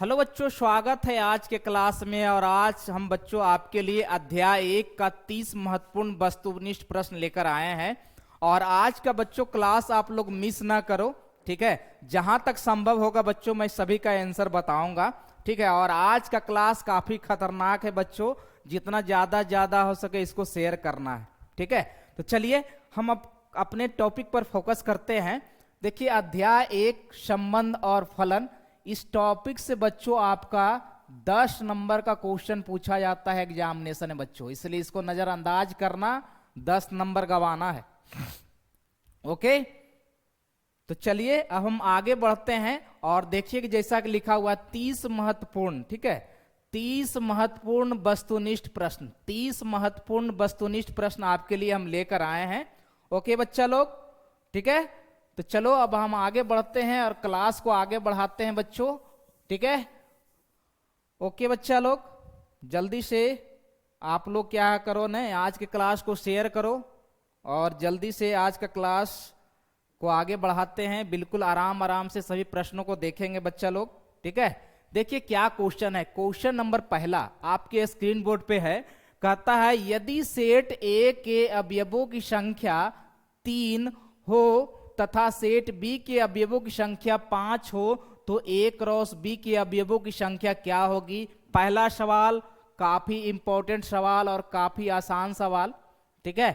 Hello बच्चों, स्वागत है आज के क्लास में। और आज हम बच्चों आपके लिए अध्याय 1 का 30 महत्वपूर्ण वस्तुनिष्ठ प्रश्न लेकर आए हैं। और आज का बच्चों क्लास आप लोग मिस ना करो, ठीक है। जहां तक संभव होगा बच्चों मैं सभी का आंसर बताऊंगा, ठीक है। और आज का क्लास काफी खतरनाक है बच्चों, जितना ज्यादा हो सके इसको शेयर करना है, ठीक है। तो चलिए हम अब अपने टॉपिक पर फोकस करते हैं। देखिए अध्याय 1 संबंध और फलन, इस टॉपिक से बच्चों आपका 10 नंबर का क्वेश्चन पूछा जाता है एग्जामिनेशन में बच्चों, इसलिए इसको नजरअंदाज करना, 10 नंबर गंवाना है। ओके, तो चलिए अब हम आगे बढ़ते हैं। और देखिए कि जैसा कि लिखा हुआ 30 महत्वपूर्ण, ठीक है, 30 महत्वपूर्ण वस्तुनिष्ठ प्रश्न, 30 महत्वपूर्ण वस्तुनिष्ठ प्रश्न आपके लिए हम लेकर आए हैं। ओके बच्चा लोग, ठीक है। तो चलो अब हम आगे बढ़ते हैं और क्लास को आगे बढ़ाते हैं बच्चों, ठीक है। ओके बच्चा लोग, जल्दी से आप लोग क्या करो ना, आज के क्लास को शेयर करो और जल्दी से आज का क्लास को आगे बढ़ाते हैं। बिल्कुल आराम आराम से सभी प्रश्नों को देखेंगे बच्चा लोग, ठीक है। देखिए क्या क्वेश्चन है। क्वेश्चन नंबर पहला आपके स्क्रीन बोर्ड पे है। कहता है यदि सेट ए के अवयवों की संख्या 3 हो तथा सेट बी के अवयवों की संख्या 5 हो तो ए क्रॉस बी के अवयवों की संख्या क्या होगी। पहला सवाल काफी इंपॉर्टेंट सवाल और काफी आसान सवाल, ठीक है,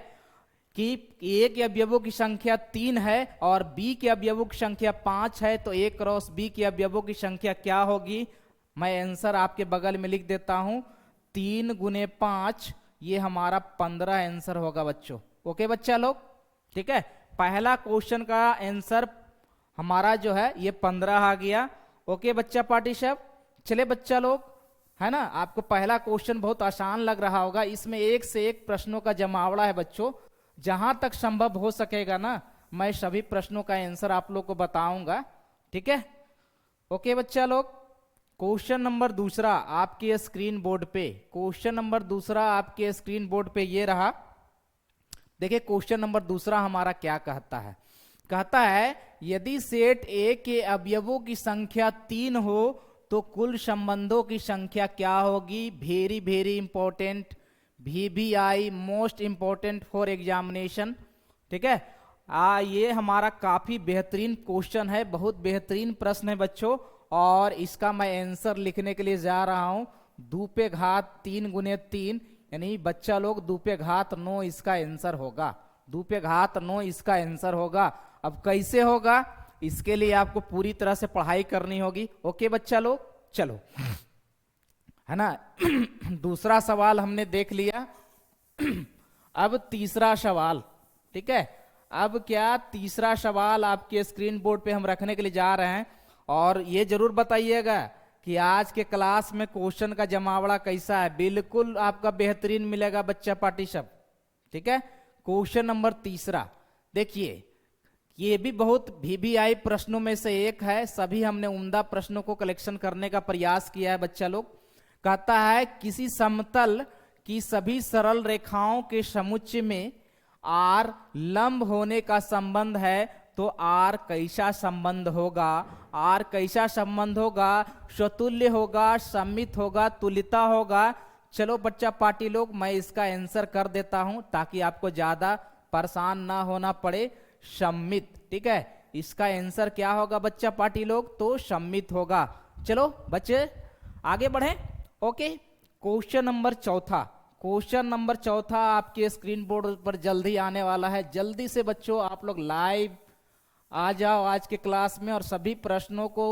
कि ए के अवयवों की संख्या 3 है और बी के अवयवों की संख्या 5 है तो ए क्रॉस बी के अवयवों की संख्या क्या होगी। मैं आंसर आपके बगल में लिख देता हूं, 3 गुने 5, ये हमारा 15 आंसर होगा बच्चों। ओके बच्चा लोग, ठीक है। पहला क्वेश्चन का आंसर हमारा जो है ये 15 आ गया। ओके बच्चा पार्टी साहब, चले बच्चा लोग, है ना। आपको पहला क्वेश्चन बहुत आसान लग रहा होगा, इसमें एक से एक प्रश्नों का जमावड़ा है बच्चों। जहां तक संभव हो सकेगा ना मैं सभी प्रश्नों का आंसर आप लोग को बताऊंगा, ठीक है। ओके बच्चा लोग, क्वेश्चन नंबर दूसरा आपके स्क्रीन बोर्ड पे, क्वेश्चन नंबर दूसरा आपके स्क्रीन बोर्ड पे ये रहा। देखिए क्वेश्चन नंबर दूसरा हमारा क्या कहता है। कहता है यदि सेट ए के अवयवों की संख्या 3 हो तो कुल संबंधों की संख्या क्या होगी। Very very important, VVI most important for examination, ठीक है। ये हमारा काफी बेहतरीन क्वेश्चन है, बहुत बेहतरीन प्रश्न है बच्चों। और इसका मैं आंसर लिखने के लिए जा रहा हूं, 2 पे घात 3 गुने 3, यानी बच्चा लोग 2 पे घात 9 इसका आंसर होगा। 2 पे घात 9 इसका आंसर होगा। अब कैसे होगा, इसके लिए आपको पूरी तरह से पढ़ाई करनी होगी। ओके बच्चा लोग, चलो, है ना। दूसरा सवाल हमने देख लिया। अब तीसरा सवाल, ठीक है। अब क्या तीसरा सवाल आपके स्क्रीन बोर्ड पे हम रखने के लिए जा रहे हैं। और ये जरूर बताइएगा कि आज के क्लास में क्वेश्चन का जमावड़ा कैसा है। बिल्कुल आपका बेहतरीन मिलेगा बच्चा पार्टी सब, ठीक है। क्वेश्चन नंबर तीसरा देखिए, ये भी बहुत VVI प्रश्नों में से एक है। सभी हमने उम्दा प्रश्नों को कलेक्शन करने का प्रयास किया है बच्चा लोग। कहता है किसी समतल की सभी सरल रेखाओं के समुच्चय में R लंब होने का संबंध है तो R कैसा संबंध होगा। R कैसा संबंध होगा, स्वतुल्य होगा, सममित होगा, तुल्यता होगा। चलो बच्चा पार्टी लोग मैं इसका आंसर कर देता हूं ताकि आपको ज्यादा परेशान ना होना पड़े। सममित, ठीक है, इसका आंसर क्या होगा बच्चा पार्टी लोग, तो सममित होगा। चलो बच्चे आगे बढ़े। ओके, क्वेश्चन नंबर चौथा, क्वेश्चन नंबर चौथा आपके स्क्रीन बोर्ड पर जल्दी आने वाला है। जल्दी से बच्चों आप लोग लाइव आ जाओ आज के क्लास में और सभी प्रश्नों को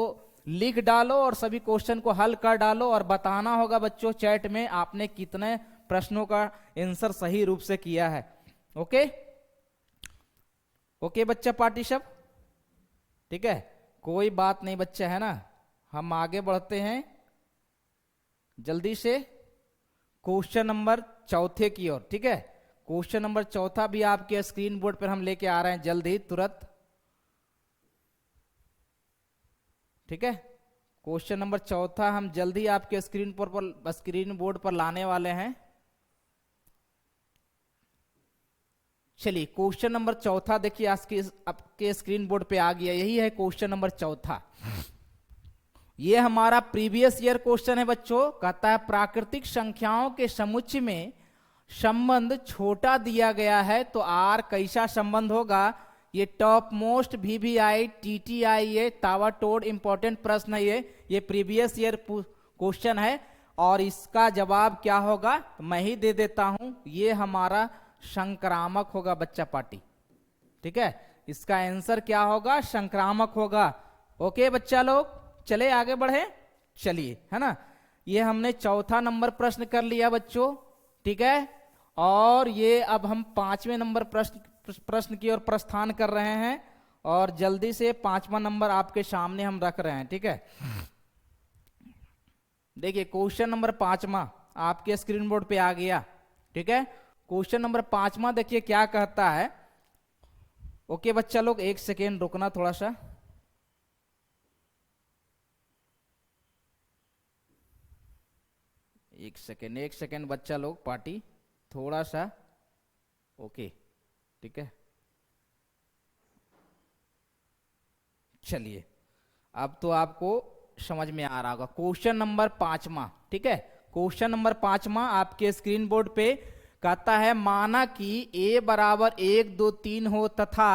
लिख डालो और सभी क्वेश्चन को हल कर डालो और बताना होगा बच्चों चैट में आपने कितने प्रश्नों का आंसर सही रूप से किया है। ओके ओके बच्चा पार्टी सब, ठीक है, कोई बात नहीं बच्चा, है ना। हम आगे बढ़ते हैं जल्दी से क्वेश्चन नंबर चौथे की ओर, ठीक है। क्वेश्चन नंबर चौथा भी आपके स्क्रीन बोर्ड पर हम लेके आ रहे हैं जल्दी तुरंत, ठीक है। क्वेश्चन नंबर चौथा हम जल्दी आपके स्क्रीन बोर्ड पर लाने वाले हैं। चलिए क्वेश्चन नंबर चौथा देखिए आपके स्क्रीन बोर्ड पे आ गया, यही है क्वेश्चन नंबर चौथा। ये हमारा प्रीवियस ईयर क्वेश्चन है बच्चों। कहता है प्राकृतिक संख्याओं के समुच्चय में संबंध छोटा दिया गया है तो आर कैसा संबंध होगा। ये टॉप मोस्ट VVI TTI ये ताबड़तोड़ इंपॉर्टेंट प्रश्न है। ये प्रीवियस ईयर क्वेश्चन है और इसका जवाब क्या होगा तो मैं ही दे देता हूं। ये हमारा संक्रामक होगा बच्चा पार्टी, ठीक है। इसका आंसर क्या होगा, संक्रामक होगा। ओके बच्चा लोग, चले आगे बढ़े, चलिए, है ना। ये हमने चौथा नंबर प्रश्न कर लिया बच्चों, ठीक है। और ये अब हम 5वें नंबर प्रश्न की ओर प्रस्थान कर रहे हैं और जल्दी से 5वां नंबर आपके सामने हम रख रहे हैं, ठीक है। देखिए क्वेश्चन नंबर 5वां आपके स्क्रीन बोर्ड पे आ गया, ठीक है। क्वेश्चन नंबर 5वां देखिए क्या कहता है। ओके बच्चा लोग, एक सेकेंड रुकना थोड़ा सा। एक सेकेंड बच्चा लोग, पार्टी थोड़ा सा, ओके, ठीक है। चलिए अब तो आपको समझ में आ रहा होगा। क्वेश्चन नंबर 5वां, ठीक है। क्वेश्चन नंबर 5वां आपके स्क्रीन बोर्ड पे कहता है माना कि a बराबर 1 2 3 हो तथा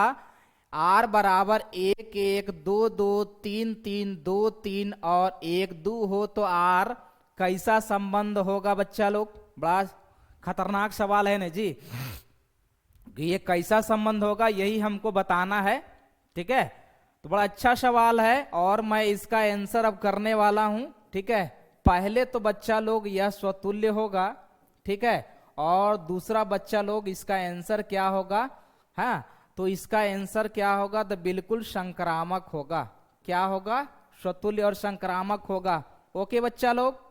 r बराबर 1 1 2 2 3 3 2 3 और 1 2 हो तो r कैसा संबंध होगा बच्चा लोग। बड़ा खतरनाक सवाल है ना जी। ये कैसा संबंध होगा यही हमको बताना है, ठीक है। तो बड़ा अच्छा सवाल है और मैं इसका आंसर अब करने वाला हूं, ठीक है। पहले तो बच्चा लोग यह स्वतुल्य होगा, ठीक है। और दूसरा बच्चा लोग इसका आंसर क्या होगा, हाँ तो इसका आंसर क्या होगा तो बिल्कुल संक्रामक होगा। क्या होगा, स्वतुल्य और संक्रामक होगा। ओके बच्चा लोग,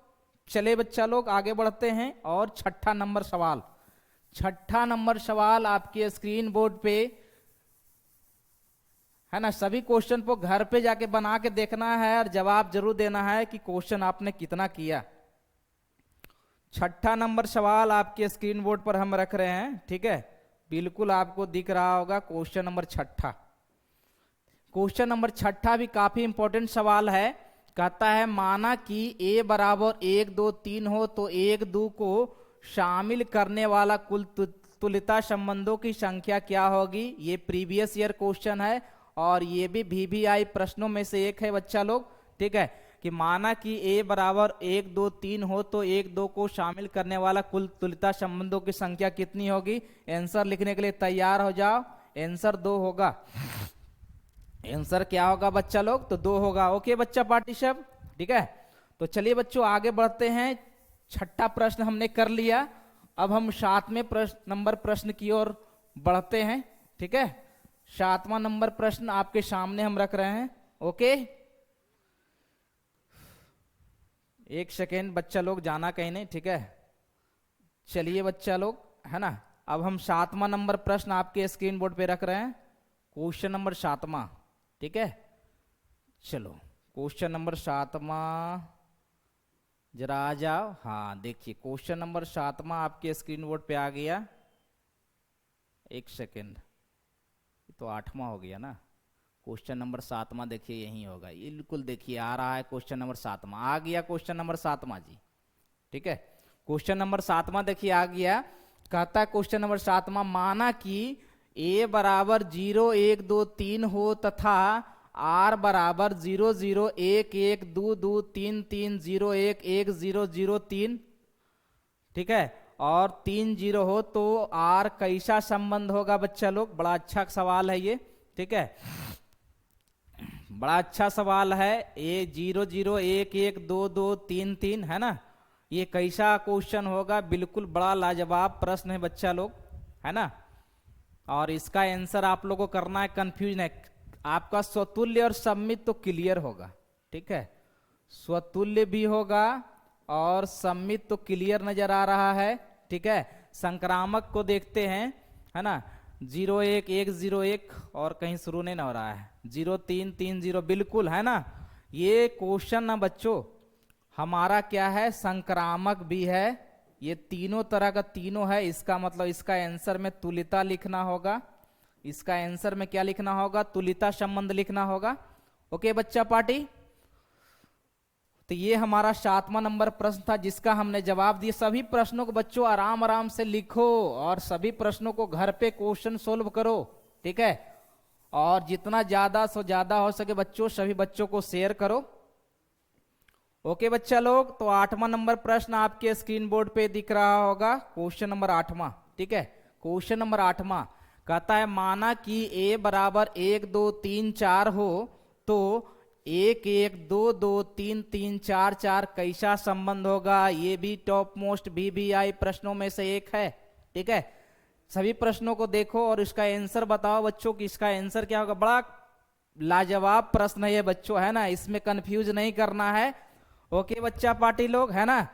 चले बच्चा लोग आगे बढ़ते हैं। और छठा नंबर सवाल आपके स्क्रीन बोर्ड पे है ना। सभी क्वेश्चन को घर पे जाके बना के देखना है और जवाब जरूर देना है कि क्वेश्चन आपने कितना किया। छठा नंबर सवाल आपके स्क्रीन बोर्ड पर हम रख रहे हैं, ठीक है। बिल्कुल आपको दिख रहा होगा क्वेश्चन नंबर छठा। क्वेश्चन नंबर छठा भी काफी इंपॉर्टेंट सवाल है। कहता है माना कि a बराबर 1 2 3 हो तो 1 2 को शामिल करने वाला कुल तुल्यता संबंधों की संख्या क्या होगी। ये प्रीवियस ईयर क्वेश्चन है और ये भी VVI प्रश्नों में से एक है बच्चा लोग, ठीक है। कि माना कि a बराबर 1 2 3 हो तो 1 2 को शामिल करने वाला कुल तुल्यता संबंधों की संख्या कितनी होगी। आंसर लिखने के लिए तैयार हो जाओ। आंसर 2 होगा। आंसर क्या होगा बच्चा लोग, तो 2 होगा। ओके बच्चा पार्टी सब, ठीक है। तो चलिए बच्चों आगे बढ़ते हैं। छठा प्रश्न हमने कर लिया, अब हम 7वें नंबर प्रश्न की ओर बढ़ते हैं, ठीक है। 7वां नंबर प्रश्न आपके सामने हम रख रहे हैं। ओके, एक सेकेंड बच्चा लोग, जाना कहीं नहीं, ठीक है। चलिए बच्चा लोग, है ना। अब हम 7वां नंबर प्रश्न आपके स्क्रीन बोर्ड पे रख रहे हैं। क्वेश्चन नंबर 7वां, ठीक है। चलो क्वेश्चन नंबर 7वां जरा आ जाओ। हाँ देखिए क्वेश्चन नंबर 7वां आपके स्क्रीन बोर्ड पे आ गया। एक सेकेंड, तो 8वां हो गया ना। क्वेश्चन नंबर 7वां देखिए यही होगा, ये बिल्कुल देखिए आ रहा है। क्वेश्चन नंबर 7वां आ गया। क्वेश्चन नंबर 7वां जी, ठीक है। क्वेश्चन नंबर 7वां देखिए आ गया। कहता है क्वेश्चन नंबर 7वां माना कि a बराबर 0 1 2 3 हो तथा r बराबर 0 0 1 1 2 2 3 3 0 1 1 0 0 3, ठीक है। और 3 0 हो तो r कैसा संबंध होगा बच्चा लोग। बड़ा अच्छा सवाल है ये, ठीक है। बड़ा अच्छा सवाल है। ये 0 0 1 1 2 2 3 3 है ना। ये कैसा क्वेश्चन होगा, बिल्कुल बड़ा लाजवाब प्रश्न है बच्चा लोग, है ना। और इसका आंसर आप लोगों को करना है, कंफ्यूजन है आपका। स्वतुल्य और सम्मित तो क्लियर होगा, ठीक है। स्वतुल्य भी होगा और सम्मित तो क्लियर नजर आ रहा है, ठीक है। संक्रामक को देखते हैं, है ना। 0 1 1 0 1 और कहीं शुरू नहीं ना हो रहा है। 0 3 3 0 बिल्कुल, है ना। ये क्वेश्चन ना बच्चों हमारा क्या है, संक्रामक भी है। ये तीनों तरह का तीनों है। इसका मतलब इसका आंसर में तुल्यता लिखना होगा। इसका आंसर में क्या लिखना होगा, तुल्यता संबंध लिखना होगा। ओके बच्चा पार्टी, तो ये हमारा 7वां नंबर प्रश्न था जिसका हमने जवाब दिया। सभी प्रश्नों को बच्चों आराम आराम से लिखो और सभी प्रश्नों को घर पे क्वेश्चन सोल्व करो, ठीक है। और जितना ज्यादा से ज्यादा हो सके बच्चों सभी बच्चों को शेयर करो। ओके बच्चा लोग, तो 8वां नंबर प्रश्न आपके स्क्रीन बोर्ड पे दिख रहा होगा, क्वेश्चन नंबर 8वां, ठीक है। क्वेश्चन नंबर 8वां कहता है माना कि a बराबर 1 2 3 4 हो तो 1 1 2 2 3 3 4 4 कैसा संबंध होगा। ये भी टॉप मोस्ट VBI प्रश्नों में से एक है, ठीक है। सभी प्रश्नों को देखो और इसका आंसर बताओ बच्चों कि इसका आंसर क्या होगा। बड़ा लाजवाब प्रश्न है ये बच्चों, है ना, इसमें कंफ्यूज नहीं करना है। ओके बच्चा पार्टी लोग, है ना।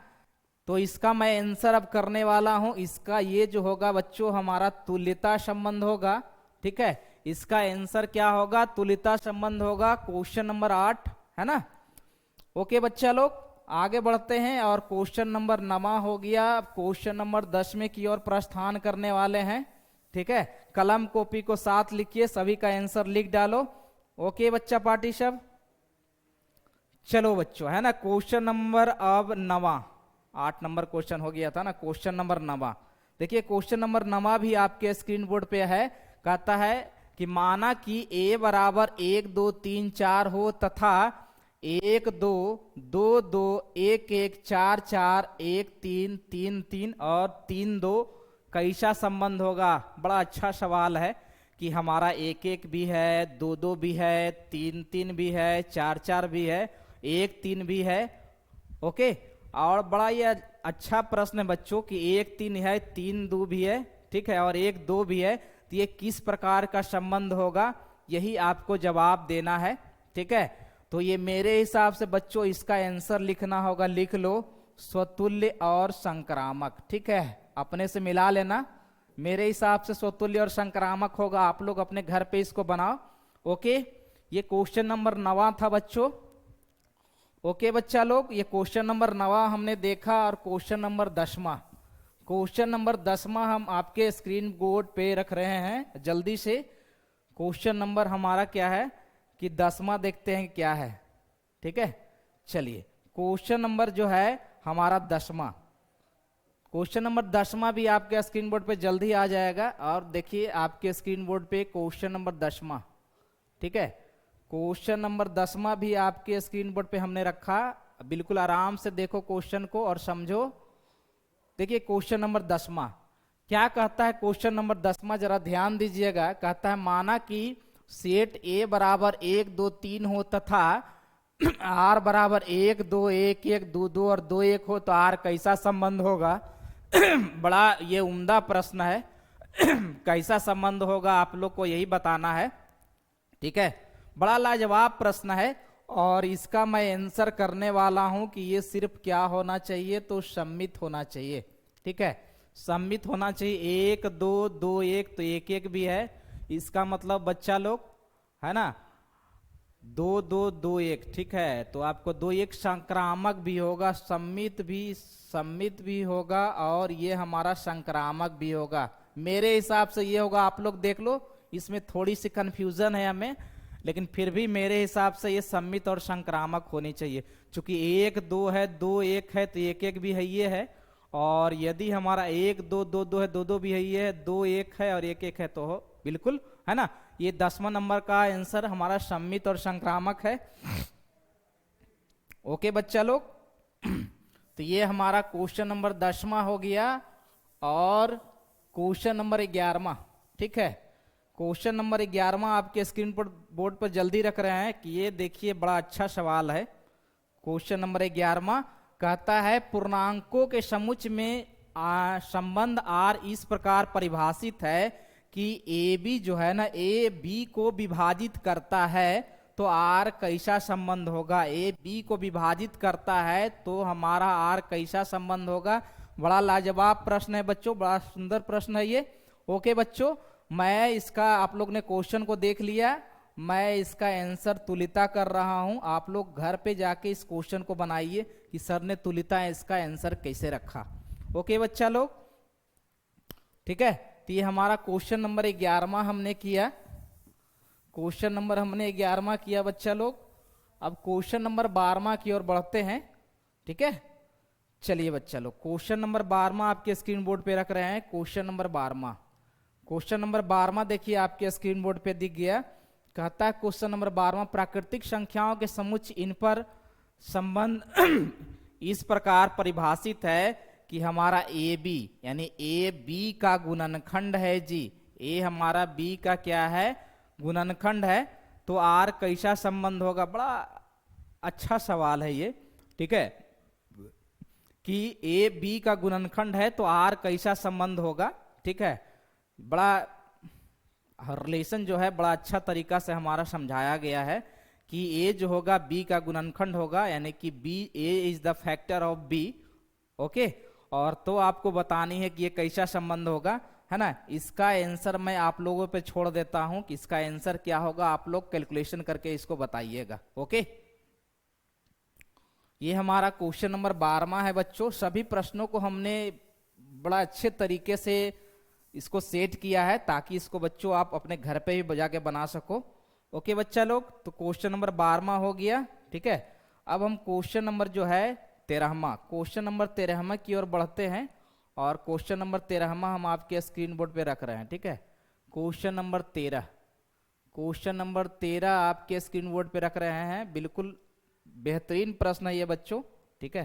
तो इसका मैं आंसर अब करने वाला हूं। इसका ये जो होगा बच्चों हमारा तुल्यता संबंध होगा, ठीक है। इसका आंसर क्या होगा, तुल्यता संबंध होगा, क्वेश्चन नंबर 8, है ना। ओके बच्चा लोग आगे बढ़ते हैं और क्वेश्चन नंबर 9 हो गया। क्वेश्चन नंबर 10 में की ओर प्रस्थान करने वाले हैं, ठीक है। कलम कॉपी को साथ लिखिए, सभी का आंसर लिख डालो। ओके बच्चा पार्टी सब, चलो बच्चों, है ना। क्वेश्चन नंबर अब 9, 8 नंबर क्वेश्चन हो गया था ना, क्वेश्चन नंबर 9 देखिए। क्वेश्चन नंबर 9 भी आपके स्क्रीन बोर्ड पे है। कहता है कि माना कि a बराबर 1 2 3 4 हो तथा 1 2 2 2 1 1 4 4 1 3 3 3 और 3 2 कैसा संबंध होगा। बड़ा अच्छा सवाल है कि हमारा 1 1 भी है, 2 2 भी है, 3 3 भी है, 4 4 भी है, 1 3 भी है। ओके, और बड़ा ये अच्छा प्रश्न है बच्चों कि 1 3 है, 3 2 भी है, ठीक है, और 1 2 भी है। तो ये किस प्रकार का संबंध होगा, यही आपको जवाब देना है, ठीक है। तो ये मेरे हिसाब से बच्चों इसका आंसर लिखना होगा, लिख लो स्वतुल्य और संक्रामक, ठीक है। अपने से मिला लेना, मेरे हिसाब से स्वतुल्य और संक्रामक होगा। आप लोग अपने घर पे इसको बनाओ। ओके, ये क्वेश्चन नंबर 9 था बच्चों। ओके बच्चा लोग, ये क्वेश्चन नंबर 9 हमने देखा। और क्वेश्चन नंबर 10वां, क्वेश्चन नंबर 10वां हम आपके स्क्रीन बोर्ड पे रख रहे हैं। जल्दी से क्वेश्चन नंबर हमारा क्या है कि 10वां देखते हैं क्या है, ठीक है। चलिए क्वेश्चन नंबर जो है हमारा 10वां, क्वेश्चन नंबर 10वां भी आपके स्क्रीन बोर्ड पे जल्दी आ जाएगा। और देखिए आपके स्क्रीन बोर्ड पे क्वेश्चन नंबर 10वां, ठीक है। क्वेश्चन नंबर 10वां भी आपके स्क्रीन बोर्ड पे हमने रखा। बिल्कुल आराम से देखो क्वेश्चन को और समझो। देखिए क्वेश्चन नंबर 10वां क्या कहता है। क्वेश्चन नंबर 10वां जरा ध्यान दीजिएगा। कहता है माना कि सेट ए बराबर 1 2 3 हो तथा आर बराबर 1 2 1 1 2 2 और 2 1 हो तो आर कैसा संबंध होगा। बड़ा ये उम्दा प्रश्न है। कैसा संबंध होगा आप लोग को यही बताना है, ठीक है। बड़ा लाजवाब प्रश्न है और इसका मैं आंसर करने वाला हूं कि ये सिर्फ क्या होना चाहिए, तो सम्मित होना चाहिए, ठीक है। सम्मित होना चाहिए। 1 2 2 1 तो 1 1 भी है, इसका मतलब बच्चा लोग, है ना, 2 2 2 1, ठीक है। तो आपको 2 1 संक्रामक भी होगा, सम्मित भी होगा और ये हमारा संक्रामक भी होगा। मेरे हिसाब से ये होगा, आप लोग देख लो, इसमें थोड़ी सी कंफ्यूजन है हमें, लेकिन फिर भी मेरे हिसाब से ये सम्मित और संक्रामक होनी चाहिए। चूंकि 1 2 है, 2 1 है तो 1 1 भी है, ये है। और यदि हमारा 1 2 2 2 है, 2 2 भी है, ये है, 2 1 है और 1 1 है, तो हो बिल्कुल, है ना। ये 10वां नंबर का आंसर हमारा सम्मित और संक्रामक है। ओके बच्चा लोग, तो ये हमारा क्वेश्चन नंबर 10वां हो गया। और क्वेश्चन नंबर 11वां, ठीक है। क्वेश्चन नंबर 11वां आपके स्क्रीन पर बोर्ड पर जल्दी रख रहे हैं कि ये देखिए बड़ा अच्छा सवाल है। क्वेश्चन नंबर 11वां कहता है पूर्णांकों के समुच्चय में संबंध आर इस प्रकार परिभाषित है कि ए बी जो है ना, ए बी को विभाजित करता है तो आर कैसा संबंध होगा। ए बी को विभाजित करता है तो हमारा आर कैसा संबंध होगा। बड़ा लाजवाब प्रश्न है बच्चों, बड़ा सुंदर प्रश्न है ये। ओके बच्चों, मैं इसका, आप लोग ने क्वेश्चन को देख लिया, मैं इसका आंसर तुलिता कर रहा हूं। आप लोग घर पे जाके इस क्वेश्चन को बनाइए कि सर ने तुलिता इसका आंसर कैसे रखा। ओके बच्चा लोग, ठीक है। तो ये हमारा क्वेश्चन नंबर 11वां हमने किया, क्वेश्चन नंबर हमने 11वां किया बच्चा लोग। अब क्वेश्चन नंबर 12 की ओर बढ़ते हैं। ठीक है, चलिए बच्चा लोग क्वेश्चन नंबर 12 आपके स्क्रीन बोर्ड पे रख रहे हैं। क्वेश्चन नंबर 12, क्वेश्चन नंबर 12 देखिए आपके स्क्रीन बोर्ड पे दिख गया। कहता है क्वेश्चन नंबर 12, प्राकृतिक संख्याओं के समुच्चय इन पर संबंध इस प्रकार परिभाषित है कि हमारा ए बी, यानी ए बी का गुणनखंड है जी। ए हमारा बी का क्या है, गुणनखंड है। तो आर कैसा संबंध होगा, बड़ा अच्छा सवाल है ये। ठीक है, कि ए बी का गुणनखंड है तो आर कैसा संबंध होगा। ठीक है, बड़ा रिलेशन जो है बड़ा अच्छा तरीका से हमारा समझाया गया है कि ए जो होगा बी का गुणनखंड होगा, यानी कि B, A is the factor of B. Okay, और तो आपको बतानी है कि ये कैसा संबंध होगा, है ना। इसका आंसर मैं आप लोगों पे छोड़ देता हूं कि इसका आंसर क्या होगा, आप लोग कैलकुलेशन करके इसको बताइएगा। ओके, ये हमारा क्वेश्चन नंबर 12 है बच्चों। सभी प्रश्नों को हमने बड़ा अच्छे तरीके से इसको सेट किया है ताकि इसको बच्चों आप अपने घर पे भी बजा के बना सको। ओके बच्चा लोग, तो क्वेश्चन नंबर 12 हो गया। ठीक है, अब हम क्वेश्चन नंबर जो है 13वां, क्वेश्चन नंबर 13वां की ओर बढ़ते हैं। और क्वेश्चन नंबर 13वां हम आपके स्क्रीन बोर्ड पे रख रहे हैं। ठीक है, क्वेश्चन नंबर 13, क्वेश्चन नंबर 13 आपके स्क्रीन बोर्ड पे रख रहे हैं। बिल्कुल बेहतरीन प्रश्न है ये बच्चों। ठीक है,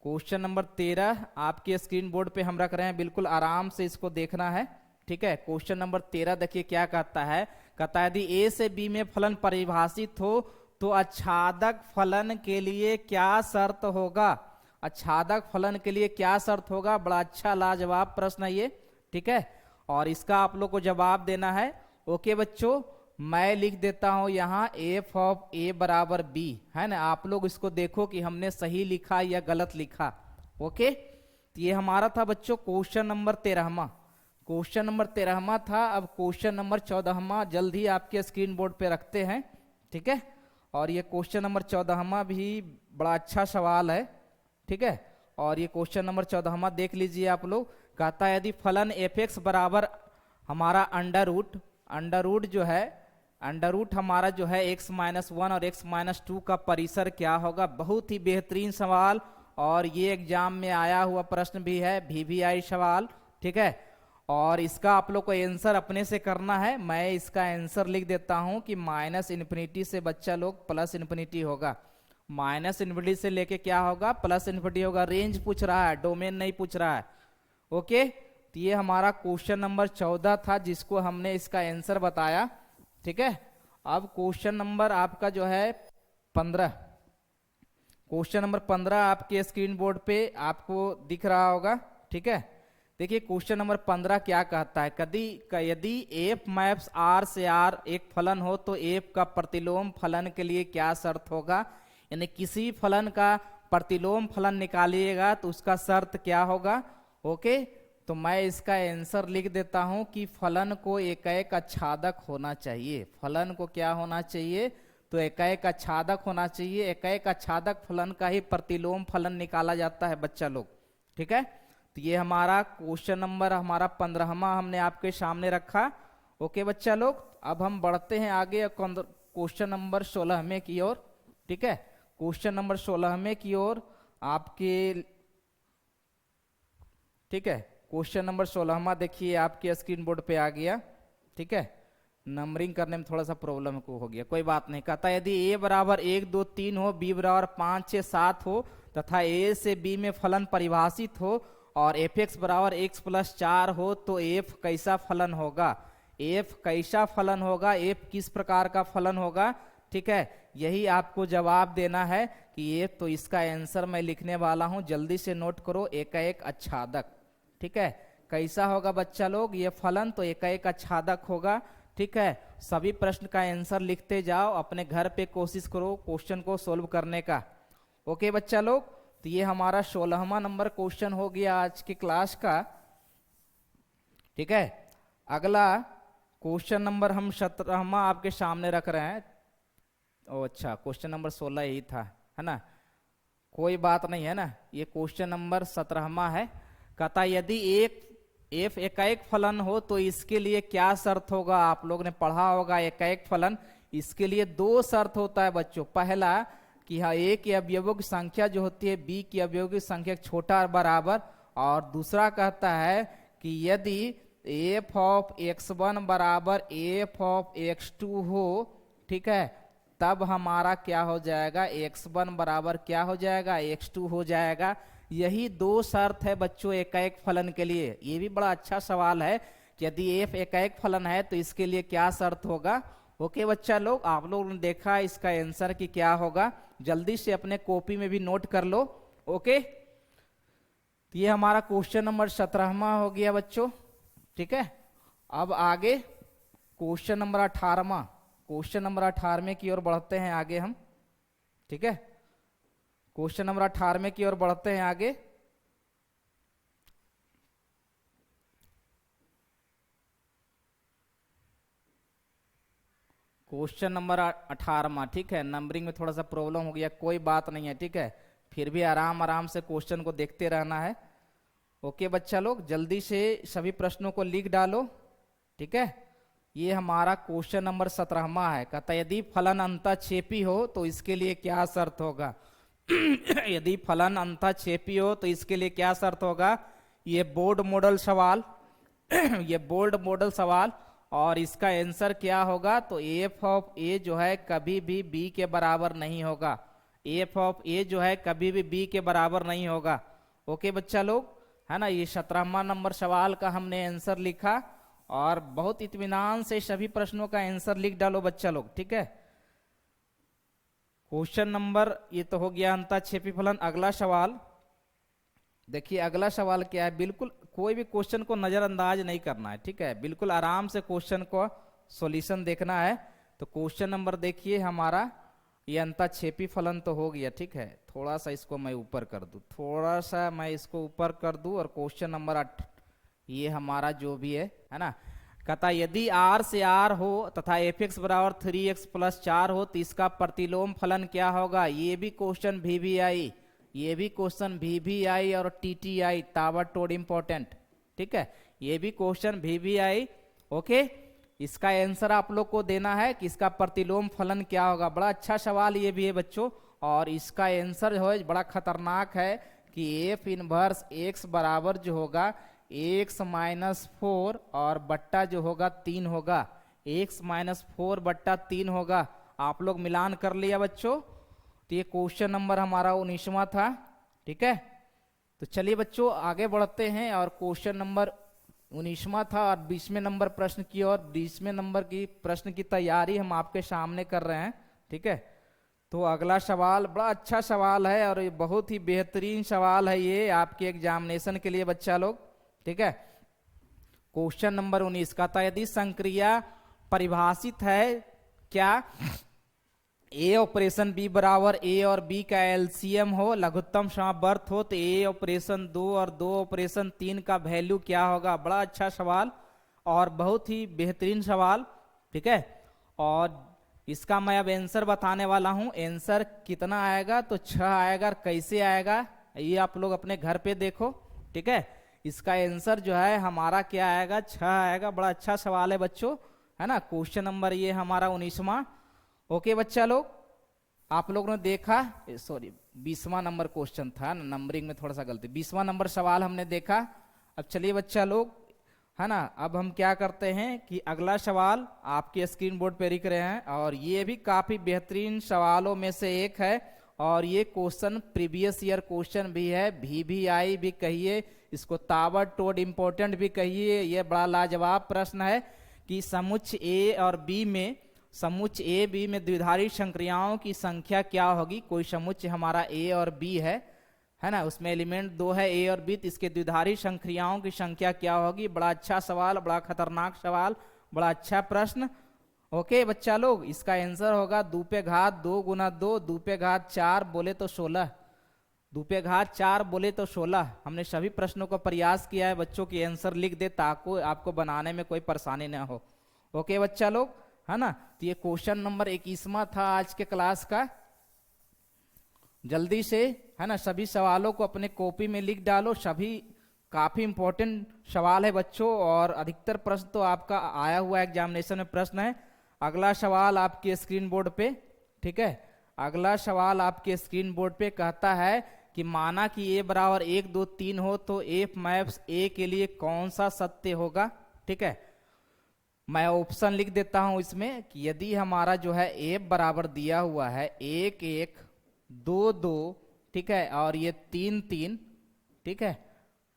क्वेश्चन नंबर 13 आपके स्क्रीन बोर्ड पे हम रख रहे हैं, बिल्कुल आराम से इसको देखना है। ठीक है, क्वेश्चन नंबर 13 देखिए क्या कहता है। कहता है यदि ए से बी में फलन परिभाषित हो तो आच्छादक फलन के लिए क्या शर्त होगा। आच्छादक फलन के लिए क्या शर्त होगा, बड़ा अच्छा लाजवाब प्रश्न है ये। ठीक है, और इसका आप लोग को जवाब देना है। ओके बच्चों, मैं लिख देता हूं यहां एफ ऑफ ए बराबर बी, है ना। आप लोग इसको देखो कि हमने सही लिखा या गलत लिखा। ओके, तो ये हमारा था बच्चों क्वेश्चन नंबर 13वां। क्वेश्चन नंबर 13वां था। अब क्वेश्चन नंबर 14वां जल्द ही आपके स्क्रीन बोर्ड पे रखते हैं। ठीक है, और ये क्वेश्चन नंबर 14वां भी बड़ा अच्छा सवाल है। ठीक है, और ये क्वेश्चन नंबर 14वां देख लीजिए आप लोग। कहता है यदि फलन एफ एक्स बराबर हमारा अंडर रूट जो है, अंडर रूट हमारा जो है x-1 और x-2 का परिसर क्या होगा। बहुत ही बेहतरीन सवाल, और ये एग्जाम में आया हुआ प्रश्न भी है, VVI सवाल। ठीक है, और इसका आप लोग को आंसर अपने से करना है। मैं इसका आंसर लिख देता हूं कि -∞ से बच्चा लोग +∞ होगा। -∞ से लेके क्या होगा, +∞ होगा। रेंज पूछ रहा है, डोमेन नहीं पूछ रहा है। ओके, तो ये हमारा क्वेश्चन नंबर 14 था जिसको हमने इसका आंसर बताया। ठीक है, अब क्वेश्चन नंबर आपका जो है 15, क्वेश्चन नंबर 15 आपके स्क्रीन बोर्ड पे आपको दिख रहा होगा। ठीक है, देखिए क्वेश्चन नंबर 15 क्या कहता है। यदि एफ मैप्स आर से आर एक फलन हो तो एफ का प्रतिलोम फलन के लिए क्या शर्त होगा। यानी किसी फलन का प्रतिलोम फलन निकालिएगा तो उसका शर्त क्या होगा। ओके, तो मैं इसका आंसर लिख देता हूं कि फलन को एकाएक आच्छादक होना चाहिए। फलन को क्या होना चाहिए, तो एकाएक आच्छादक होना चाहिए। एकाएक आच्छादक फलन का ही प्रतिलोम फलन निकाला जाता है बच्चा लोग। ठीक है, तो ये हमारा क्वेश्चन नंबर हमारा 15वां हमने आपके सामने रखा। ओके बच्चा लोग, अब हम बढ़ते हैं आगे क्वेश्चन नंबर 16वें की ओर। ठीक है, क्वेश्चन नंबर 16वें की ओर आपके, ठीक है, क्वेश्चन नंबर 16वां देखिए आपके स्क्रीन बोर्ड पे आ गया। ठीक है, नंबरिंग करने में थोड़ा सा प्रॉब्लम को हो गया, कोई बात नहीं। कहता है यदि a बराबर 1 2 3 हो, b बराबर 5 6 7 हो तथा a से b में फलन परिभाषित हो और एफ एक्स बराबर x + 4 हो तो f कैसा फलन होगा। f कैसा फलन होगा, f किस प्रकार का फलन होगा। ठीक है, यही आपको जवाब देना है कि f, तो इसका आंसर मैं लिखने वाला हूं, जल्दी से नोट करो। एकाएक आच्छादक। ठीक है, कैसा होगा बच्चा लोग ये फलन, तो एकाएक आच्छादक होगा। ठीक है, सभी प्रश्न का आंसर लिखते जाओ, अपने घर पे कोशिश करो क्वेश्चन को सोल्व करने का। ओके बच्चा लोग, तो ये हमारा 16वां नंबर क्वेश्चन हो गया आज की क्लास का। ठीक है, अगला क्वेश्चन नंबर हम 17वां आपके सामने रख रहे हैं। ओ अच्छा, क्वेश्चन नंबर 16 यही था, है ना, कोई बात नहीं, है ना। ये क्वेश्चन नंबर 17वां है। कहता यदि एक एफ एकाएक फलन हो तो इसके लिए क्या शर्त होगा, आप लोग ने पढ़ा होगा एकाएक फलन। इसके लिए दो शर्त होता है बच्चों। पहला कि हाँ ए के अवयवों की संख्या जो होती है बी के अवयवों की संख्या छोटा और बराबर, और दूसरा कहता है कि यदि एफ ऑफ x1 बराबर एफ ऑफ x2 हो, ठीक है, तब हमारा क्या हो जाएगा, x1 बराबर क्या हो जाएगा, x2 हो जाएगा। यही दो शर्त है बच्चों एकाएक फलन के लिए। ये भी बड़ा अच्छा सवाल है कि यदि एफ एकाएक फलन है तो इसके लिए क्या शर्त होगा। ओके बच्चा लोग, आप लोगों ने देखा इसका आंसर कि क्या होगा, जल्दी से अपने कॉपी में भी नोट कर लो। ओके, तो ये हमारा क्वेश्चन नंबर 17वां हो गया बच्चों, ठीक है। अब आगे क्वेश्चन नंबर 18वां, क्वेश्चन नंबर 18वें की ओर बढ़ते हैं आगे हम, ठीक है। क्वेश्चन नंबर 18वें की ओर बढ़ते हैं आगे। क्वेश्चन नंबर 18वां, ठीक है। नंबरिंग में थोड़ा सा प्रॉब्लम हो गया, कोई बात नहीं है, ठीक है। फिर भी आराम आराम से क्वेश्चन को देखते रहना है। ओके बच्चा लोग, जल्दी से सभी प्रश्नों को लिख डालो, ठीक है। ये हमारा क्वेश्चन नंबर 17वां है। कहता यदि फलन अंतःक्षेपी हो तो इसके लिए क्या शर्त होगा। यदि फलन अंतःक्षेपी हो तो इसके लिए क्या शर्त होगा। ये बोर्ड मॉडल सवाल ये बोर्ड मॉडल सवाल, और इसका आंसर क्या होगा, तो एफ ऑफ ए जो है कभी भी बी के बराबर नहीं होगा। एफ ऑफ ए जो है कभी भी बी के बराबर नहीं होगा। ओके बच्चा लोग, है ना। ये 17वां नंबर सवाल का हमने आंसर लिखा, और बहुत इत्मीनान से सभी प्रश्नों का आंसर लिख डालो बच्चा लोग, ठीक है। क्वेश्चन नंबर, ये तो हो गया अंतःक्षेपी फलन। अगला सवाल देखिए, अगला सवाल क्या है। बिल्कुल कोई भी क्वेश्चन को नजरअंदाज नहीं करना है, ठीक है। बिल्कुल आराम से क्वेश्चन को सॉल्यूशन देखना है। तो क्वेश्चन नंबर देखिए हमारा, ये अंतःक्षेपी फलन तो हो गया, ठीक है। थोड़ा सा इसको मैं ऊपर कर दूं, थोड़ा सा मैं इसको ऊपर कर दूं, और क्वेश्चन नंबर 8 ये हमारा जो भी है ना। कहता यदि r से r हो तथा fx बराबर 3x प्लस 4 हो तो इसका प्रतिलोम फलन क्या होगा। ये भी क्वेश्चन VVI, ये भी क्वेश्चन VVI और TTI, ताबड़तोड़ इंपॉर्टेंट, ठीक है। ये भी क्वेश्चन VVI। ओके, इसका आंसर आप लोग को देना है कि इसका प्रतिलोम फलन क्या होगा। बड़ा अच्छा सवाल ये भी है बच्चों, और इसका आंसर जो है बड़ा खतरनाक है कि एफ इनवर्स x बराबर जो होगा x माइनस 4 और बट्टा जो होगा 3 होगा। x माइनस 4 बट्टा 3 होगा। आप लोग मिलान कर लिया बच्चों। तो ये क्वेश्चन नंबर हमारा 19वां था, ठीक है। तो चलिए बच्चों आगे बढ़ते हैं, और क्वेश्चन नंबर 19वां था, और 20वें नंबर प्रश्न की और 20वें नंबर की प्रश्न की तैयारी हम आपके सामने कर रहे हैं, ठीक है। तो अगला सवाल बड़ा अच्छा सवाल है, और ये बहुत ही बेहतरीन सवाल है ये आपके एग्जामिनेशन के लिए बच्चा लोग, ठीक है। क्वेश्चन नंबर 19 का था यदि संक्रिया परिभाषित है क्या, ए ऑपरेशन बी बराबर ए और बी का एलसीएम हो, लघुत्तम समावर्त हो, तो ए ऑपरेशन 2 और 2 ऑपरेशन 3 का वैल्यू क्या होगा। बड़ा अच्छा सवाल और बहुत ही बेहतरीन सवाल, ठीक है। और इसका मैं अब आंसर बताने वाला हूं। आंसर कितना आएगा, तो 6 आएगा। कैसे आएगा ये आप लोग अपने घर पे देखो, ठीक है। इसका आंसर जो है हमारा क्या आएगा, 6 आएगा। बड़ा अच्छा सवाल है बच्चों, है ना। क्वेश्चन नंबर ये हमारा 19वां। ओके बच्चा लोग, आप लोगों ने देखा, सॉरी 20वां नंबर क्वेश्चन था ना, नंबरिंग में थोड़ा सा गलती। 20वां नंबर सवाल हमने देखा। अब चलिए बच्चा लोग, है ना, अब हम क्या करते हैं कि अगला सवाल आपके स्क्रीन बोर्ड पे लिख रहे हैं, और ये भी काफी बेहतरीन सवालों में से एक है, और ये क्वेश्चन प्रीवियस ईयर क्वेश्चन भी है, VVI भी कहिए, इसको ताबड़तोड़ इंपॉर्टेंट भी कहिए। ये बड़ा लाजवाब प्रश्न है कि समुच्चय ए और बी में, समुच्चय ए बी में द्विधारी संक्रियाओं की संख्या क्या होगी। कोई समुच्चय हमारा ए और बी है ना, उसमें एलिमेंट 2 है ए और बी, तो इसके द्विधारी संक्रियाओं की संख्या क्या होगी। बड़ा अच्छा सवाल, बड़ा खतरनाक सवाल, बड़ा अच्छा प्रश्न। ओके बच्चा लोग, इसका आंसर होगा 2 पे घात 2 गुना 2, 2 पे घात 4 बोले तो 16, 2 पे घात 4 बोले तो 16। हमने सभी प्रश्नों का प्रयास किया है बच्चों की आंसर लिख दे, ताकि आपको बनाने में कोई परेशानी ना हो। ओके बच्चा लोग, है ना। तो ये क्वेश्चन नंबर 21वां था आज के क्लास का। जल्दी से, है ना, सभी सवालों को अपने कॉपी में लिख डालो। सभी काफी इंपॉर्टेंट सवाल है बच्चों, और अधिकतर प्रश्न तो आपका आया हुआ एग्जामिनेशन में प्रश्न है। अगला सवाल आपके स्क्रीन बोर्ड पे, ठीक है, अगला सवाल आपके स्क्रीन बोर्ड पे कहता है कि माना कि ए बराबर 1 2 3 हो तो एफ मैप्स ए के लिए कौन सा सत्य होगा। ठीक है, मैं ऑप्शन लिख देता हूं इसमें कि यदि हमारा जो है एफ बराबर दिया हुआ है 1 1 2 2, ठीक है, और ये 3 3, ठीक है,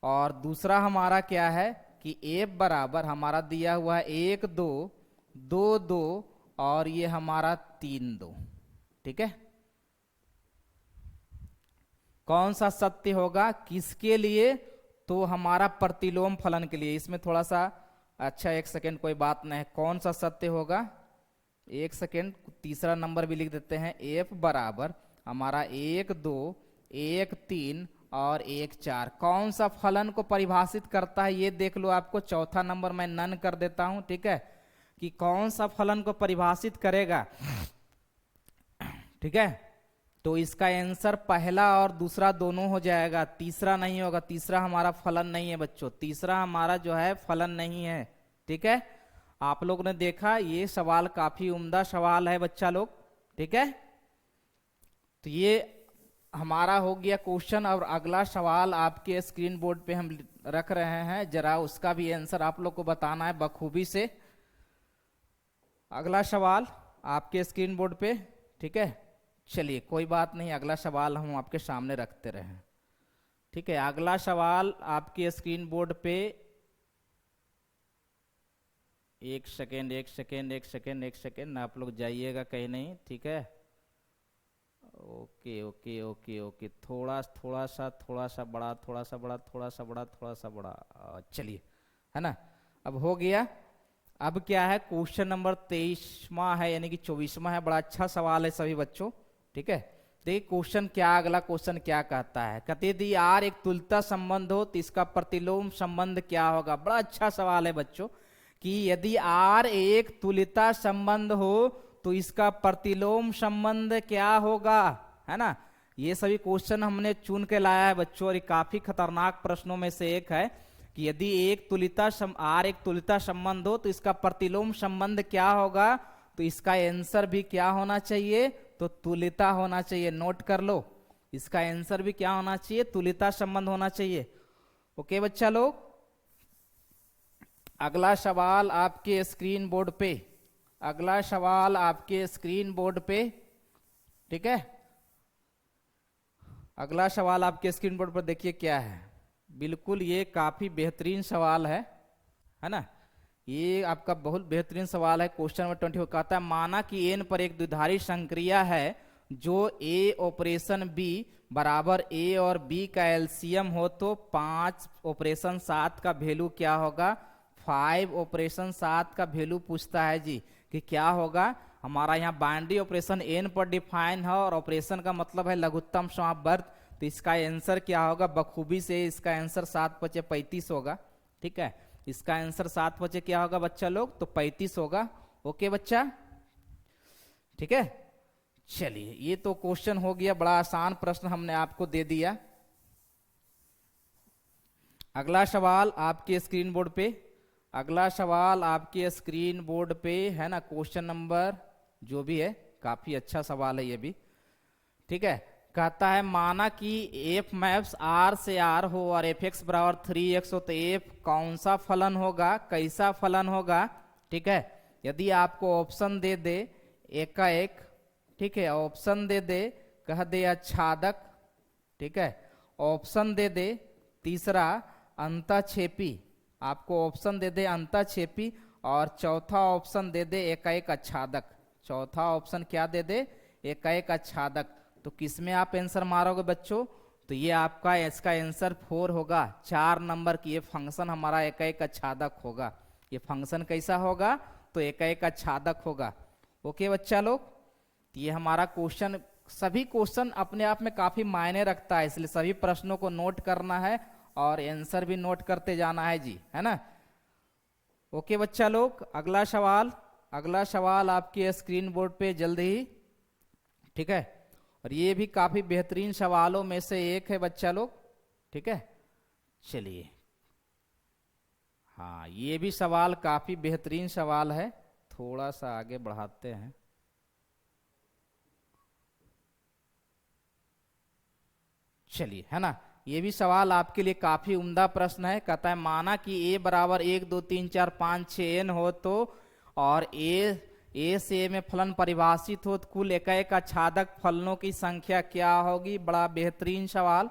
और दूसरा हमारा क्या है कि एफ बराबर हमारा दिया हुआ है 1 2 2 2 और ये हमारा 3 2, ठीक है, कौन सा सत्य होगा किसके लिए, तो हमारा प्रतिलोम फलन के लिए। इसमें थोड़ा सा अच्छा, एक सेकेंड, कोई बात नहीं, कौन सा सत्य होगा, एक सेकेंड, तीसरा नंबर भी लिख देते हैं। एफ बराबर हमारा 1 2 1 3 और 1 4 कौन सा फलन को परिभाषित करता है ये देख लो। आपको चौथा नंबर मैं नन कर देता हूं, ठीक है, कि कौन सा फलन को परिभाषित करेगा। ठीक है, तो इसका आंसर पहला और दूसरा दोनों हो जाएगा, तीसरा नहीं होगा। तीसरा हमारा फलन नहीं है बच्चों, तीसरा हमारा जो है फलन नहीं है। ठीक है, आप लोग ने देखा ये सवाल काफी उम्दा सवाल है बच्चा लोग। ठीक है, तो ये हमारा हो गया क्वेश्चन, और अगला सवाल आपके स्क्रीन बोर्ड पे हम रख रहे हैं, जरा उसका भी आंसर आप लोग को बताना है बखूबी से। अगला सवाल आपके स्क्रीन बोर्ड पे, ठीक है, चलिए कोई बात नहीं, अगला सवाल हम आपके सामने रखते रहे। ठीक है, अगला सवाल आपके स्क्रीन बोर्ड पे, एक सेकेंड एक सेकेंड एक सेकेंड एक सेकेंड, आप लोग जाइएगा कहीं नहीं। ठीक है, ओके ओके ओके ओके, थोड़ा थोड़ा सा बड़ा, थोड़ा सा बड़ा, थोड़ा सा बड़ा, थोड़ा सा बड़ा, चलिए, है ना, अब हो गया। अब क्या है, क्वेश्चन नंबर 23वां है, यानी कि 24वां है। बड़ा अच्छा सवाल है सभी बच्चों। ठीक है, देखिए क्वेश्चन क्या, अगला क्वेश्चन क्या कहता है, कहते यदि आर एक तुल्यता संबंध हो तो इसका प्रतिलोम संबंध क्या होगा। बड़ा अच्छा सवाल है बच्चों, कि यदि आर एक तुल्यता संबंध हो तो इसका प्रतिलोम संबंध क्या होगा, है ना। ये सभी क्वेश्चन हमने चुन के लाया है बच्चों, और ये काफी खतरनाक प्रश्नों में से एक है कि यदि एक तुल्यता आर एक तुल्यता संबंध हो तो इसका प्रतिलोम संबंध क्या होगा। तो इसका आंसर भी क्या होना चाहिए, तो तुल्यता होना चाहिए। नोट कर लो, इसका आंसर भी क्या होना चाहिए, तुल्यता संबंध होना चाहिए। ओके बच्चा लोग, अगला सवाल आपके स्क्रीन बोर्ड पे, अगला सवाल आपके स्क्रीन बोर्ड पे, ठीक है, अगला सवाल आपके स्क्रीन बोर्ड पर देखिए क्या है। बिल्कुल ये काफी बेहतरीन सवाल है ना, ये आपका बहुत बेहतरीन सवाल है। क्वेश्चन नंबर 24 कहता है माना कि एन पर एक द्विधारी संक्रिया है जो ए ऑपरेशन बी बराबर ए और बी का एलसीएम हो तो 5 ऑपरेशन 7 का वैल्यू क्या होगा। 5 ऑपरेशन 7 का वैल्यू पूछता है जी कि क्या होगा। हमारा यहाँ बाइनरी ऑपरेशन एन पर डिफाइन है और ऑपरेशन का मतलब है लघुत्तम समापवर्त, तो इसका आंसर क्या होगा, बखूबी से इसका आंसर 7 × 5 = 35 होगा। ठीक है, इसका आंसर 7 × 5 क्या होगा बच्चा लोग, तो 35 होगा। ओके बच्चा, ठीक है, चलिए ये तो क्वेश्चन हो गया, बड़ा आसान प्रश्न हमने आपको दे दिया। अगला सवाल आपके स्क्रीन बोर्ड पे, अगला सवाल आपके स्क्रीन बोर्ड पे है ना, क्वेश्चन नंबर जो भी है, काफी अच्छा सवाल है ये भी। ठीक है, कहता है माना कि एफ मैप्स आर से आर हो और एफ एक्स बराबर 3x हो तो एफ कौन सा फलन होगा, कैसा फलन होगा। ठीक है, यदि आपको ऑप्शन दे दे एक का एक, ठीक है, ऑप्शन दे दे कह दे आच्छादक, ठीक है, ऑप्शन दे दे तीसरा अंतःक्षेपी, आपको ऑप्शन दे दे अंतःक्षेपी, और चौथा ऑप्शन दे दे एकाएक आच्छादक। चौथा ऑप्शन क्या दे दे, एकाएक आच्छादक। तो किसमें आप आंसर मारोगे बच्चों, तो ये आपका इसका आंसर 4 होगा। 4 नंबर की ये फंक्शन हमारा एकाएक आच्छादक होगा। ये फंक्शन कैसा होगा, तो एकाएक आच्छादक होगा। ओके बच्चा लोग, तो ये हमारा क्वेश्चन, सभी क्वेश्चन अपने आप में काफी मायने रखता है, इसलिए सभी प्रश्नों को नोट करना है और आंसर भी नोट करते जाना है जी, है ना। ओके बच्चा लोग, अगला सवाल, अगला सवाल आपके स्क्रीन बोर्ड पे जल्द ही, ठीक है, और ये भी काफी बेहतरीन सवालों में से एक है बच्चा लोग। ठीक है, चलिए हाँ, ये भी सवाल काफी बेहतरीन सवाल है। थोड़ा सा आगे बढ़ाते हैं। चलिए, है ना, ये भी सवाल आपके लिए काफी उम्दा प्रश्न है। कहता है माना कि ए बराबर 1 2 3 4 5 6 n हो तो, और ए से में फलन परिभाषित हो तो कुल एकाएक आच्छादक फलनों की संख्या क्या होगी। बड़ा बेहतरीन सवाल,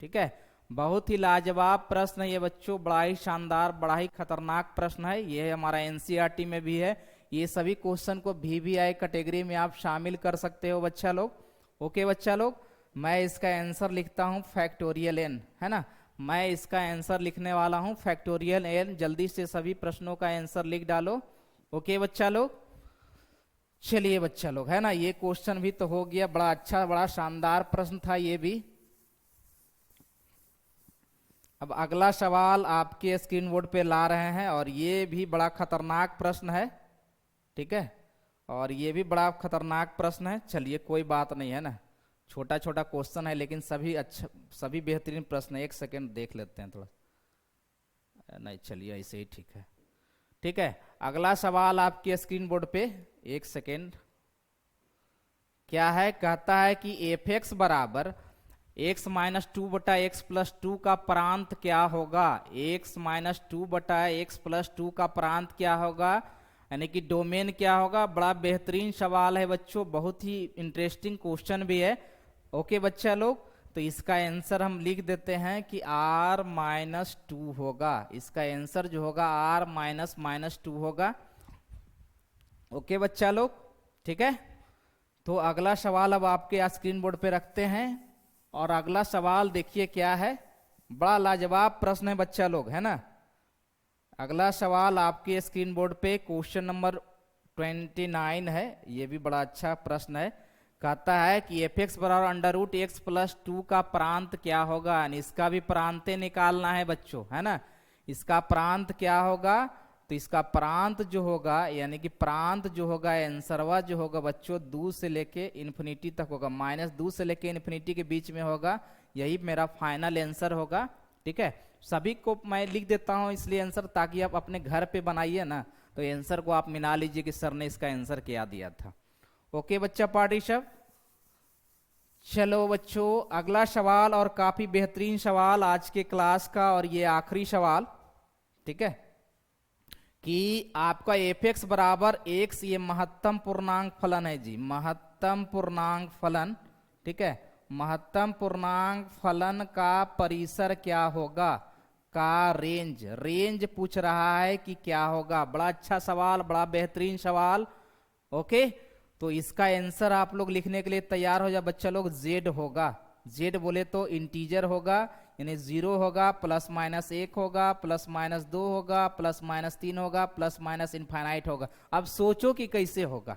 ठीक है, बहुत ही लाजवाब प्रश्न है ये बच्चों, बड़ा ही शानदार, बड़ा ही खतरनाक प्रश्न है। ये हमारा एनसीईआरटी में भी है। ये सभी क्वेश्चन को VVI कैटेगरी में आप शामिल कर सकते हो बच्चा लोग। ओके बच्चा लोग, मैं इसका आंसर लिखता हूं फैक्टोरियल n, है ना, मैं इसका आंसर लिखने वाला हूं फैक्टोरियल n। जल्दी से सभी प्रश्नों का आंसर लिख डालो। ओके बच्चा लोग, चलिए बच्चा लोग, है ना, ये क्वेश्चन भी तो हो गया। बड़ा अच्छा, बड़ा शानदार प्रश्न था ये भी। अब अगला सवाल आपके स्क्रीन बोर्ड पे ला रहे हैं, और ये भी बड़ा खतरनाक प्रश्न है, ठीक है, और ये भी बड़ा खतरनाक प्रश्न है। चलिए कोई बात नहीं, है ना, छोटा छोटा क्वेश्चन है लेकिन सभी अच्छा, सभी बेहतरीन प्रश्न है। एक सेकेंड देख लेते हैं थोड़ा, नहीं चलिए ऐसे ही ठीक है। ठीक है, अगला सवाल आपके स्क्रीन बोर्ड पे, एक सेकेंड, क्या है, कहता है कि एफ एक्स बराबर x माइनस 2 बटा एक्स प्लस 2 का प्रांत क्या होगा। x माइनस 2 बटा एक्स प्लस 2 का प्रांत क्या होगा, यानी कि डोमेन क्या होगा। बड़ा बेहतरीन सवाल है बच्चों, बहुत ही इंटरेस्टिंग क्वेश्चन भी है। ओके बच्चा लोग, तो इसका आंसर हम लिख देते हैं कि r माइनस 2 होगा। इसका आंसर जो होगा r माइनस 2 होगा। ओके बच्चा लोग, ठीक है, तो अगला सवाल अब आपके स्क्रीन बोर्ड पे रखते हैं, और अगला सवाल देखिए क्या है। बड़ा लाजवाब प्रश्न है बच्चा लोग, है ना। अगला सवाल आपके स्क्रीन बोर्ड पे क्वेश्चन नंबर 29 है। ये भी बड़ा अच्छा प्रश्न है। कहता है कि एफ एक्स बराबर अंडर रूट एक्स प्लस 2 का प्रांत क्या होगा, यानी इसका भी प्रांते निकालना है बच्चों, है ना। इसका प्रांत क्या होगा, तो इसका प्रांत जो होगा, यानी कि प्रांत जो होगा, आंसरवा जो होगा बच्चों 2 से लेके इन्फिनिटी तक होगा, -2 से लेके इन्फिनिटी के बीच में होगा। यही मेरा फाइनल आंसर होगा, ठीक है। सभी को मैं लिख देता हूं इसलिए आंसर, ताकि आप अपने घर पे बनाइए ना, तो आंसर को आप मिला लीजिए कि सर ने इसका आंसर क्या दिया था। ओके बच्चा पार्टी सब, चलो बच्चों अगला सवाल, और काफी बेहतरीन सवाल आज के क्लास का, और ये आखिरी सवाल, ठीक है, कि आपका एफ एक्स बराबर एक्स, ये महत्तम पूर्णांक फलन है जी, महत्तम पूर्णांक फलन, ठीक है, महत्तम पूर्णांक फलन का परिसर क्या होगा, का रेंज, रेंज पूछ रहा है कि क्या होगा। बड़ा अच्छा सवाल, बड़ा बेहतरीन सवाल। ओके, तो इसका आंसर आप लोग लिखने के लिए तैयार हो जाए बच्चा लोग। जेड होगा, जेड बोले तो इंटीजर होगा, यानी 0 होगा, ±1 होगा, ±2 होगा, ±3 होगा, ± इनफाइनाइट होगा। अब सोचो कि कैसे होगा,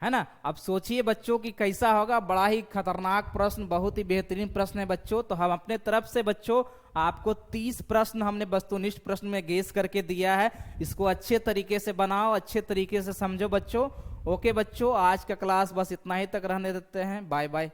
है ना। अब सोचिए बच्चों कि कैसा होगा। बड़ा ही खतरनाक प्रश्न, बहुत ही बेहतरीन प्रश्न है बच्चों। तो हम अपने तरफ से बच्चों आपको 30 प्रश्न हमने वस्तुनिष्ठ प्रश्न में गेस करके दिया है। इसको अच्छे तरीके से बनाओ, अच्छे तरीके से समझो बच्चों। ओके बच्चों, आज का क्लास बस इतना ही तक रहने देते हैं। Bye bye.